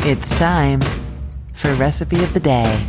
It's time for Recipe of the Day.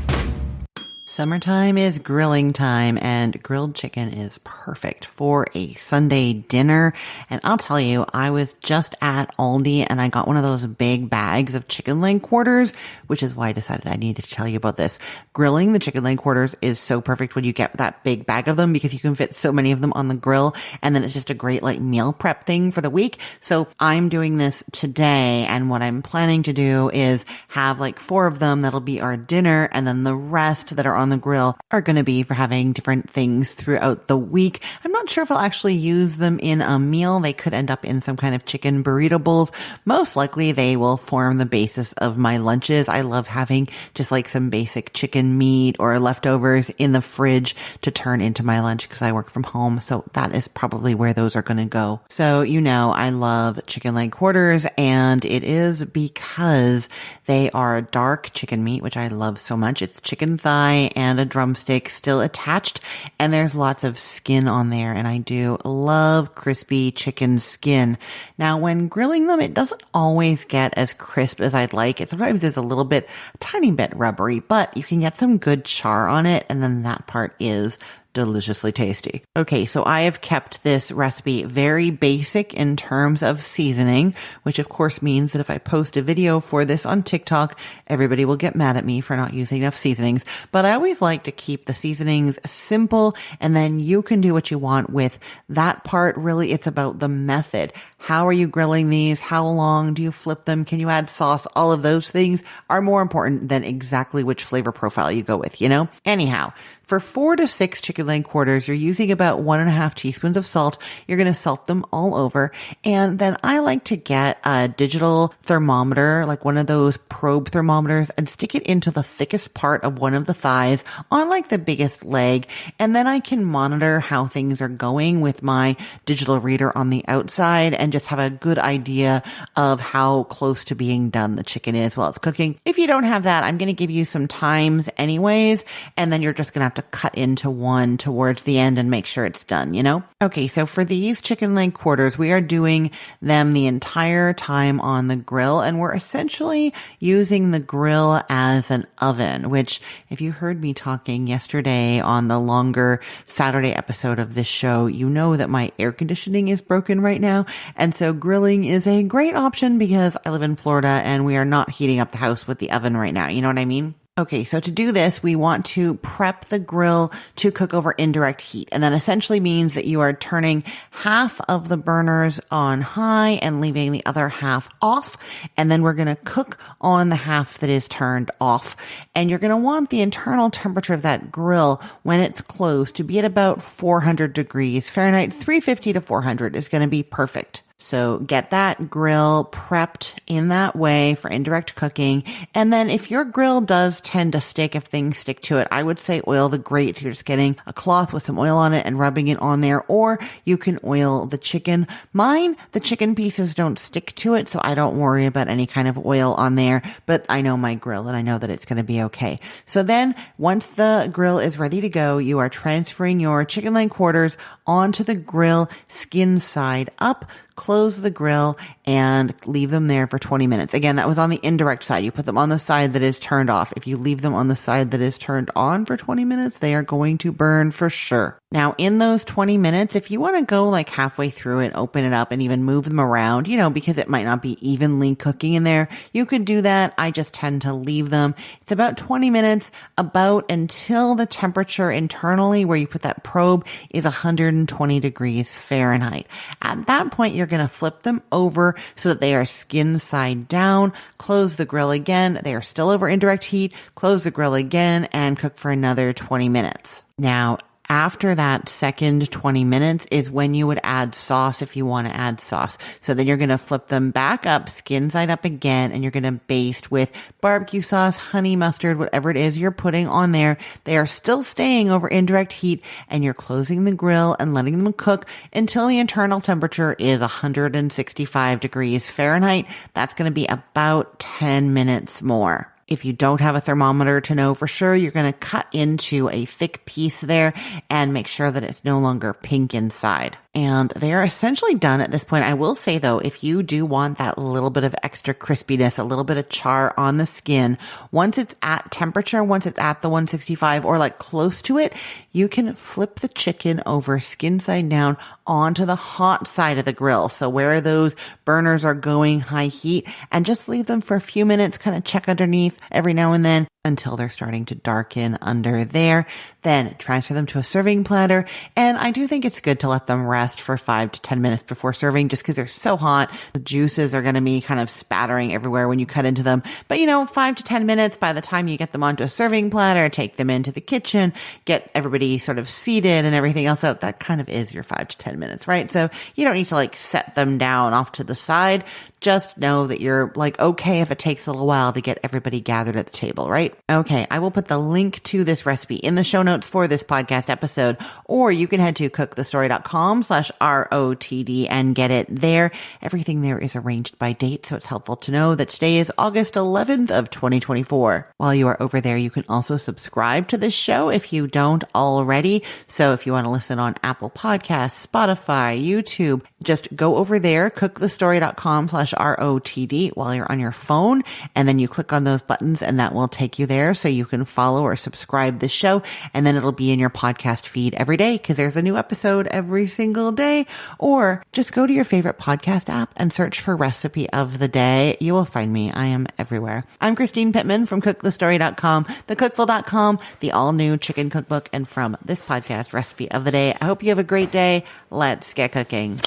Summertime is grilling time, and grilled chicken is perfect for a Sunday dinner. And I'll tell you, I was just at Aldi and I got one of those big bags of chicken leg quarters, which is why I decided I needed to tell you about this. Grilling the chicken leg quarters is so perfect when you get that big bag of them because you can fit so many of them on the grill, and then it's just a great like meal prep thing for the week. So I'm doing this today, and what I'm planning to do is have like 4 of them that'll be our dinner, and then the rest that are on the grill are going to be for having different things throughout the week. I'm not sure if I'll actually use them in a meal. They could end up in some kind of chicken burrito bowls. Most likely they will form the basis of my lunches. I love having just like some basic chicken meat or leftovers in the fridge to turn into my lunch because I work from home. So that is probably where those are going to go. So, you know, I love chicken leg quarters, and it is because they are dark chicken meat, which I love so much. It's chicken thigh and a drumstick still attached, and there's lots of skin on there, and I do love crispy chicken skin. Now, when grilling them, it doesn't always get as crisp as I'd like. It sometimes is a tiny bit rubbery, but you can get some good char on it, and then that part is deliciously tasty. Okay, so I have kept this recipe very basic in terms of seasoning, which of course means that if I post a video for this on TikTok, everybody will get mad at me for not using enough seasonings. But I always like to keep the seasonings simple, and then you can do what you want with that part. Really, it's about the method. How are you grilling these? How long do you flip them? Can you add sauce? All of those things are more important than exactly which flavor profile you go with, you know? Anyhow, for 4 to 6 chicken leg quarters, you're using about 1.5 teaspoons of salt. You're going to salt them all over. And then I like to get a digital thermometer, like one of those probe thermometers, and stick it into the thickest part of one of the thighs on like the biggest leg. And then I can monitor how things are going with my digital reader on the outside and just have a good idea of how close to being done the chicken is while it's cooking. If you don't have that, I'm going to give you some times anyways, and then you're just going to have to cut into one towards the end and make sure it's done, you know? Okay, so for these chicken leg quarters, we are doing them the entire time on the grill, and we're essentially using the grill as an oven, which if you heard me talking yesterday on the longer Saturday episode of this show, you know that my air conditioning is broken right now. And so grilling is a great option because I live in Florida and we are not heating up the house with the oven right now. You know what I mean? Okay, so to do this, we want to prep the grill to cook over indirect heat. And that essentially means that you are turning half of the burners on high and leaving the other half off. And then we're going to cook on the half that is turned off. And you're going to want the internal temperature of that grill when it's closed to be at about 400 degrees Fahrenheit. 350 to 400 is going to be perfect. So get that grill prepped in that way for indirect cooking. And then if your grill does tend to stick, if things stick to it, I would say oil the grate. You're just getting a cloth with some oil on it and rubbing it on there, or you can oil the chicken. Mine, the chicken pieces don't stick to it, so I don't worry about any kind of oil on there, but I know my grill and I know that it's going to be okay. So then once the grill is ready to go, you are transferring your chicken leg quarters onto the grill skin side up. Close the grill and leave them there for 20 minutes. Again, that was on the indirect side. You put them on the side that is turned off. If you leave them on the side that is turned on for 20 minutes, they are going to burn for sure. Now, in those 20 minutes, if you want to go like halfway through it, open it up and even move them around, you know, because it might not be evenly cooking in there, you could do that. I just tend to leave them. It's about 20 minutes, about until the temperature internally where you put that probe is 120 degrees Fahrenheit. At that point, you're going to flip them over so that they are skin side down, close the grill again. They are still over indirect heat, close the grill again, and cook for another 20 minutes. Now, after that second 20 minutes is when you would add sauce if you want to add sauce. So then you're going to flip them back up, skin side up again, and you're going to baste with barbecue sauce, honey mustard, whatever it is you're putting on there. They are still staying over indirect heat, and you're closing the grill and letting them cook until the internal temperature is 165 degrees Fahrenheit. That's going to be about 10 minutes more. If you don't have a thermometer to know for sure, you're going to cut into a thick piece there and make sure that it's no longer pink inside. and they are essentially done at this point. I will say though, if you do want that little bit of extra crispiness, a little bit of char on the skin, once it's at temperature, once it's at the 165 or like close to it, you can flip the chicken over skin side down onto the hot side of the grill. So where those burners are going high heat, and just leave them for a few minutes, kind of check underneath every now and then until they're starting to darken under there. Then transfer them to a serving platter. And I do think it's good to let them rest for 5 to 10 minutes before serving, just because they're so hot. The juices are going to be kind of spattering everywhere when you cut into them. But 5 to 10 minutes by the time you get them onto a serving platter, take them into the kitchen, get everybody sort of seated and everything else out. That kind of is your 5 to 10 minutes, right? So you don't need to like set them down off to the side. Just know that you're like, okay, if it takes a little while to get everybody gathered at the table, right? Okay. I will put the link to this recipe in the show notes for this podcast episode, or you can head to cookthestory.com/ROTD and get it there. Everything there is arranged by date, so it's helpful to know that today is August 11th of 2024. While you are over there, you can also subscribe to this show if you don't already. So if you want to listen on Apple Podcasts, Spotify, YouTube, just go over there, cookthestory.com/ROTD while you're on your phone, and then you click on those buttons and that will take you there so you can follow or subscribe the show, and then it'll be in your podcast feed every day because there's a new episode every single day. Or just go to your favorite podcast app and search for Recipe of the Day. You will find me. I am everywhere. I'm Christine Pittman from cookthestory.com, thecookful.com, the all new chicken cookbook, and from this podcast, Recipe of the Day. I hope you have a great day. Let's get cooking.